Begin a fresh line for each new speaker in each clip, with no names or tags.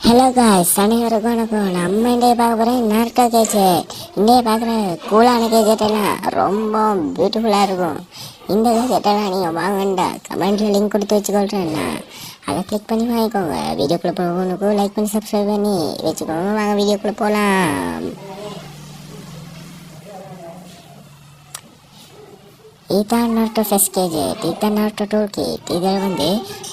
Hello guys, அனைவருக்கும் வணக்கம். நம்ம இன்றைய பார்க்க போகிறேன் நார்டோ கேஜெட். இன்றைய பார்க்குற கூலான கேஜெட்டெல்லாம் ரொம்ப பியூட்டிஃபுல்லாக இருக்கும். இந்த கேஜெட்டெல்லாம் நீங்கள் வாங்கண்டா கமெண்ட்டில் லிங்க் கொடுத்து வச்சுக்கொள்கிறேன்னா அதை கிளிக் பண்ணி வாங்கிக்கோங்க. வீடியோக்குள்ளே போகணுக்கும் லைக் பண்ணி சப்ஸ்கிரைப் பண்ணி வச்சுக்கோங்க. வாங்க வீடியோக்குள்ளே போகலாம். இதுதான் நார்டோ ஃபெஸ்ட் கேஜெட். இதுதான் நார்டோ டூல் கிட். இதில்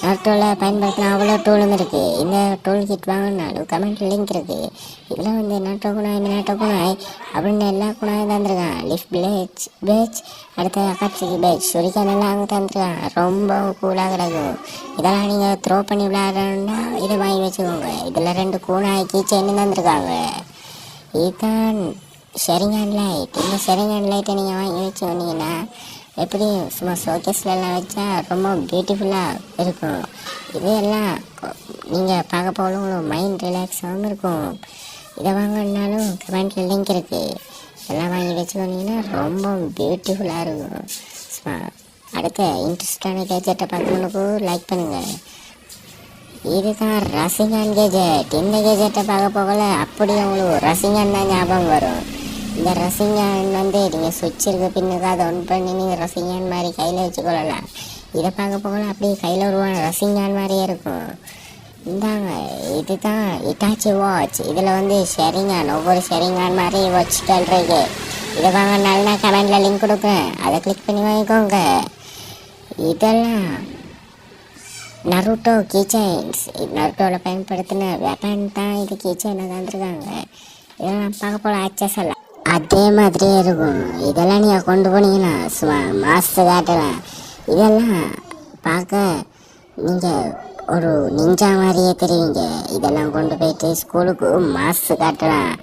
நார்டோவில் பயன்படுத்தின அவ்வளோ டூலும் இருக்குது. இந்த டூல் கிட் வாங்கினாலும் கமெண்ட் லிங்க் இருக்குது. இதில் நாட்டோ குணாய் மினாட்டோ குணாய் அப்படின்னு எல்லா குணாயும் தந்துருக்கான். லிஃப்ட் பேட்ச் அடுத்த அக்காட்சிக்கு பேட்ச் சுரிக்கான் எல்லாம் அங்கே தந்துருக்கான். ரொம்ப கூலாக கிடக்கும். இதெல்லாம் நீங்கள் த்ரோ பண்ணி விளையாடணுன்னா இதை வாங்கி வச்சுக்கோங்க. இதில் 2 கூணாய் கீச்சைன்னு தந்துருக்காங்க. இதுதான் ஷேரிங் ஹேண்ட் லைட். இந்த ஷேரிங் ஹேண்ட் லைட்டை நீங்கள் வாங்கி வச்சு வந்தீங்கன்னா எப்படி சும்மா ஷோகேஸ்லாம் வச்சா ரொம்ப பியூட்டிஃபுல்லாக இருக்கும். இதையெல்லாம் நீங்கள் பார்க்க போகல உங்களுக்கு மைண்ட் ரிலாக்ஸாகவும் இருக்கும். இதை வாங்கினாலும் கமெண்ட்டில் லிங்க் இருக்குது. இதெல்லாம் வாங்கி வச்சுக்கோனீங்கன்னா ரொம்ப பியூட்டிஃபுல்லாக இருக்கும். அடுத்த இன்ட்ரெஸ்டான கேஜெட்டை பார்க்கணுக்கு லைக் பண்ணுங்கள். இதுதான் ரசிகன் கேஜெட். இந்த கேஜெட்டை பார்க்க போகல அப்படியே உங்களுக்கு ரசிகன் தான் ஞாபகம் வரும். இந்த ரசிகன் நீங்கள் சுவிட்ச் இருக்க பின்னுக்கு அதை ஒன் பண்ணி நீங்கள் ரசிகன் மாதிரி கையில் வச்சுக்கொள்ளலாம். இதை பார்க்க போகல அப்படியே கையில் உருவான ரசிகன் மாதிரியே இருக்கும். இந்தாங்க, இதுதான் இட்டாச்சி வாட்ச். இதில் ஷேரிங்கான் ஒவ்வொரு ஷேரிங்கான் மாதிரி வாட்ச்கள் இருக்கு. இதை வாங்கினாலும் நான் கமெண்டில் லிங்க் கொடுக்குறேன். அதை கிளிக் பண்ணி வாங்கிக்கோங்க. இதெல்லாம் நருட்டோ கீச்சைன்ஸ். நருட்டோவில் பயன்படுத்தின வெப்பன் தான் இது கீச்சைனை தந்துருக்காங்க. இதெல்லாம் பார்க்க போல ஆச்சஸ் அதே மாதிரியே இருக்கும். இதெல்லாம் நீங்கள் கொண்டு போனீங்கன்னா சும்மா மாஸ்டர் காட்டலாம். இதெல்லாம் பார்க்க நீங்கள் ஒரு நிஞ்சா மாதிரியே தெரியுங்க. இதெல்லாம் கொண்டு போயிட்டு ஸ்கூலுக்கு மாஸ்டர் காட்டலாம்.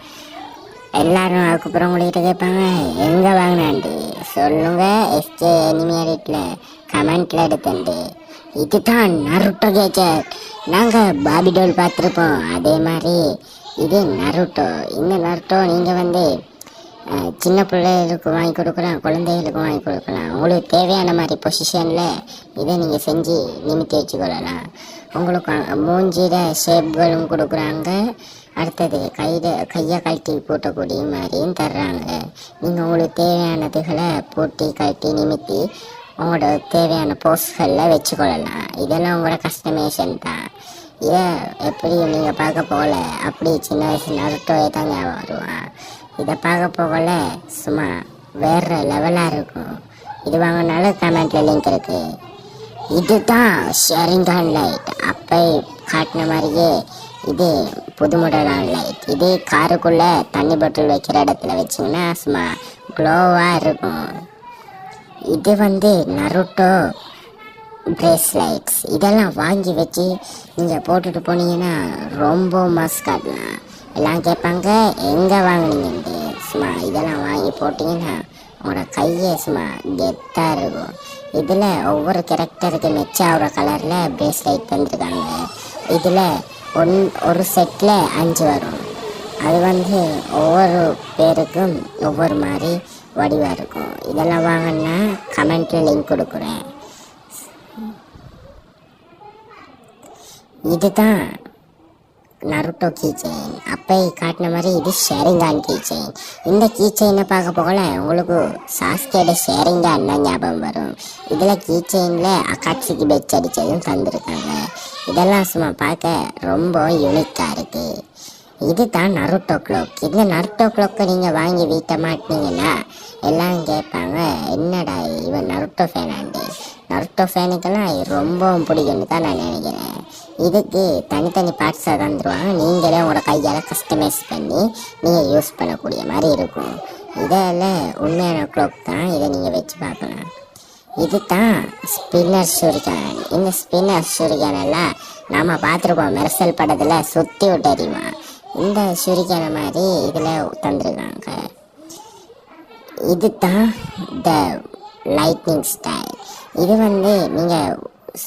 எல்லாரும் அதுக்கப்புறம் உங்கள்கிட்ட கேட்பாங்க எங்கே வாங்கினாண்டு சொல்லுங்க. எஸ்கே அனிமேட்டில் கமெண்ட்டில் எடுத்துண்டு. இதுதான் நருட்டோ கேஜெட். நாங்கள் பாபி டோல் பார்த்துருப்போம். அதே மாதிரி இது நருட்டோ. இந்த நருட்டோ நீங்கள் சின்ன பிள்ளைகளுக்கு வாங்கி கொடுக்கலாம், குழந்தைகளுக்கு வாங்கி கொடுக்கலாம். உங்களுக்கு தேவையான மாதிரி பொசிஷனில் இதை நீங்கள் செஞ்சு நிமித்தி வச்சுக்கொள்ளலாம். உங்களுக்கு மூஞ்சியில் ஷேப்களும் கொடுக்குறாங்க. அடுத்தது கையை கழட்டி போட்டக்கூடிய மாதிரியும் தர்றாங்க. நீங்கள் உங்களுக்கு தேவையானதுகளை போட்டி கழட்டி நிமித்தி உங்களோட தேவையான போஸ்களில் வச்சுக்கொள்ளலாம். இதெல்லாம் உங்களோட கஸ்டமைசேஷன் தான். இதை எப்படி நீங்கள் பார்க்க போகல அப்படி சின்ன வயசு நருட்டோயை தான் ஞாபகம் வருவான். இதை பார்க்க போகல சும்மா வேறு லெவலாக இருக்கும். இது வாங்கினாலும் கமெண்ட்டில் லிங்க் இருக்குது. இதுதான் ஷேரிங் ஹேண்ட் லைட். அப்போ காட்டின மாதிரியே இது புது மாடலான லைட். இது காருக்குள்ளே தண்ணி பாட்டில் வைக்கிற இடத்துல வச்சிங்கன்னா சும்மா க்ளோவாக இருக்கும். இது நருட்டோ பிரேஸ்லைட்ஸ். இதெல்லாம் வாங்கி வச்சு நீங்கள் போட்டுட்டு போனீங்கன்னா ரொம்ப மாஸ் காட்டலாம். எல்லாம் கேட்பாங்க எங்கே வாங்கினீங்கன்ட்டு. சும்மா இதெல்லாம் வாங்கி போட்டிங்கன்னா உங்களோட கையே சும்மா கெத்தாக இருக்கும். இதில் ஒவ்வொரு கேரக்டருக்கு மெச்சாகிற கலரில் பிரேஸ்லைட் தந்துருக்காங்க. இதில் ஒரு செட்டில் 5 வரும். அது ஒவ்வொரு பேருக்கும் ஒவ்வொரு மாதிரி வடிவாக இருக்கும். இதெல்லாம் வாங்கினா கமெண்ட்டில் லிங்க் கொடுக்குறேன். இதுதான் நருட்டோ கீச்செயின். அப்போ காட்டின மாதிரி இது ஷேரிங்கான் கீச்செயின். இந்த கீச்செயினை பார்க்க போகல உங்களுக்கு சாஸ்கேட ஷேரிங்கான் தான் ஞாபகம் வரும். இதில் கீச்செயினில் அக்காட்சிக்கு பெச் அடித்ததும் தந்துருக்காங்க. இதெல்லாம் சும்மா பார்க்க ரொம்ப யூனிக்காக இருக்குது. இது தான் நருட்டோ க்ளோக். இந்த நருட்டோ க்ளோக்கை நீங்கள் வாங்கி வீட்டை மாட்டினீங்கன்னா எல்லாம் கேட்பாங்க என்னடா இவன் நருட்டோ ஃபேனாண்டு. நருட்டோ ஃபேனுக்கெல்லாம் ரொம்பவும் பிடிக்கும்னு தான் நான் நினைக்கிறேன். இதுக்கு தனித்தனி பார்ட்ஸாக தந்துடுவாங்க. நீங்களே உங்களோட கையால் கஸ்டமைஸ் பண்ணி நீங்கள் யூஸ் பண்ணக்கூடிய மாதிரி இருக்கும். இதில் உண்மையான க்ளோக் தான். இதை நீங்கள் வச்சு பார்க்கலாம். இது தான் ஸ்பின்னர் ஷூரிகான். இந்த ஸ்பின்னர் ஷூரிகான் எல்லாம் நாம் பார்த்துருப்போம் மெர்சல் படத்தில் சுற்றி விட்டு அறிவான். இந்த ஷூரிகானை மாதிரி இதில் தந்துருக்காங்க. இது தான் த லைட்னிங் ஸ்டைல். இது நீங்கள்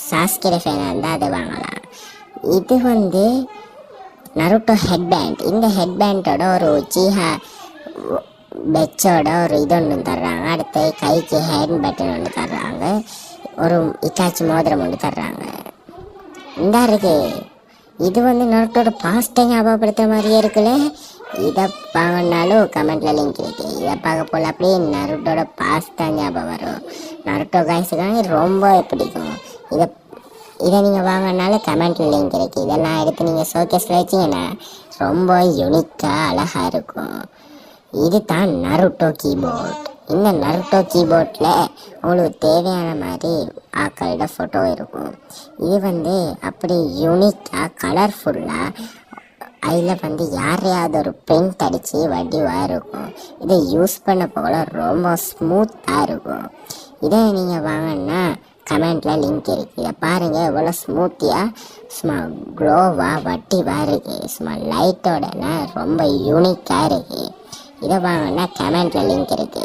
சாஸ்கிர ஃபேனாக இருந்தால் அதை வாங்கலாம். இது நருட்டோ ஹெட்பேண்ட். இந்த ஹெட்பேண்டோட ஒரு ஜீஹா பெச்சோட ஒரு இது ஒன்று தர்றாங்க. அடுத்து கைக்கு ஹேண்ட் பட்டன் ஒன்று தர்றாங்க. ஒரு இட்டாச்சி மோதிரம் ஒன்று தர்றாங்க. இந்த இருக்கு இது வந்து நருட்டோட பாஸ்ட்டை ஞாபகப்படுத்துற மாதிரியே இருக்குல்ல. இதை வாங்கினாலும் கமெண்ட்ல லிங்க் இருக்கு. இதை பார்க்க போல அப்படியே நருட்டோட பாஸ்ட் தான் ஞாபகம் வரும். நருட்டோ காய்ஸுக்காக ரொம்ப பிடிக்கும். இதை நீங்கள் வாங்கினாலும் கமெண்ட்ல லிங்க் இருக்கு. இதெல்லாம் எடுத்து நீங்கள் ஷோகேஸில் வச்சிங்கன்னா ரொம்ப யூனிக்காக அழகாக இருக்கும். இது தான் நருட்டோ கீபோர்ட். இந்த நருட்டோ கீபோர்டில் உங்களுக்கு தேவையான மாதிரி ஆக்களோட ஃபோட்டோ இருக்கும். இது வந்து அப்படி யூனிக்காக கலர்ஃபுல்லாக அதில் வந்து யாரையாவது ஒரு பிரிண்ட் அடித்து வடிவாக இருக்கும். இதை யூஸ் பண்ண போல ரொம்ப ஸ்மூத்தாக இருக்கும். இதை நீங்கள் வாங்கினா கமெண்ட்டில் லிங்க் இருக்குது. இதை பாருங்கள் எவ்வளோ ஸ்மூத்தியாக சும்மா க்ளோவாக வட்டிவாக இருக்குது. சும்மா லைட்டோடலாம் ரொம்ப யூனிக்காக இருக்குது. இதை வாங்கினா கமெண்ட்டில் லிங்க் இருக்குது.